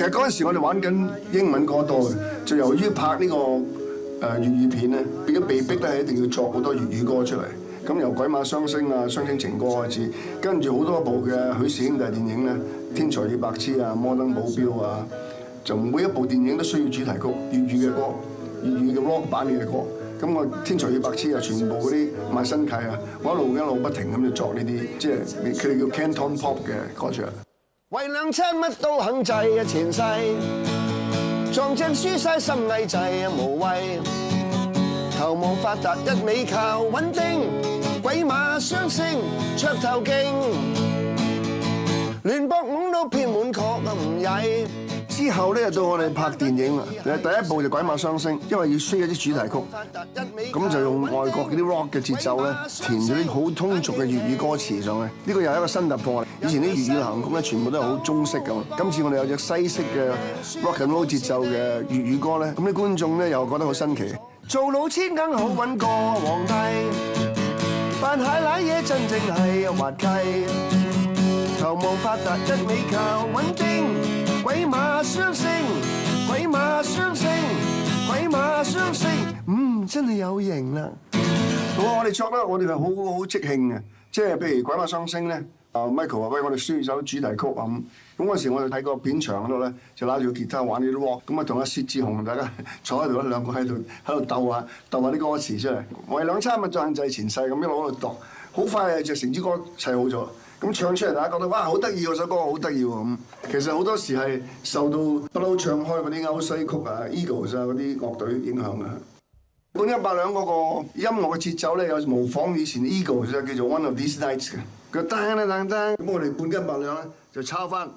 實嗰陣時我哋玩緊英文歌多嘅，就由於拍呢個粵語片咧，變咗被逼咧係一定要作好多粵語歌出嚟。咁由鬼馬雙星啊、雙星情歌開始，跟住好多部嘅許氏兄弟電影咧，《天才與白痴》啊、《摩登保鏢》啊，就每一部電影都需要主題曲，粵語嘅歌，粵語嘅 rock 版嘅歌。咁我《天才與白痴》啊，全部嗰啲賣身契啊，我一路不停咁就作呢啲，即係佢哋叫 Canton Pop 嘅歌出嚟。為兩餐乜都肯制啊，前世撞正輸晒心翳滯啊，無謂頭無發達一味靠穩定，鬼馬雙星噱頭勁，亂搏懵到偏滿確啊唔曳。之後咧到我哋拍電影啦，第一部就鬼馬雙星，因為要需要啲主題曲，咁就用外國嗰啲 rock 嘅節奏咧，填咗啲好通俗嘅粵語歌詞上去，呢個又係一個新突破。以前啲粵語流行曲咧，全部都係好中式咁，今次我哋有隻西式嘅 rock and roll 節奏嘅粵語歌咧，咁啲觀眾咧又覺得好新奇。做老千梗好揾個皇帝，扮蟹奶嘢真正係滑稽，頭無發達一味靠穩定。鬼馬雙星，鬼馬雙星，鬼馬雙星，真係有型啦！我哋作得我哋係好即興嘅，即係譬如鬼馬雙星咧，Michael 話喂，我哋需要首主題曲咁嗰時我哋睇個片場嗰度咧，就攞住個吉他玩啲 rock， 咁啊同阿薛志雄大家坐喺度咧，兩個喺度鬥下啲歌詞出嚟，為兩餐咪再制前世咁一路喺度度，好快就成支歌砌好咗。咁唱出嚟，大家覺得哇好得意喎！首歌好得意喎咁。其實好多時係受到不嬲唱開嗰啲歐西曲啊、Eagles 啊嗰啲樂隊影響嘅。半斤八兩嗰個音樂嘅節奏咧，有模仿以前 Eagles 叫做 One of These Nights 嘅。佢噔噔噔噔，咁我哋半斤八兩咧就抄翻。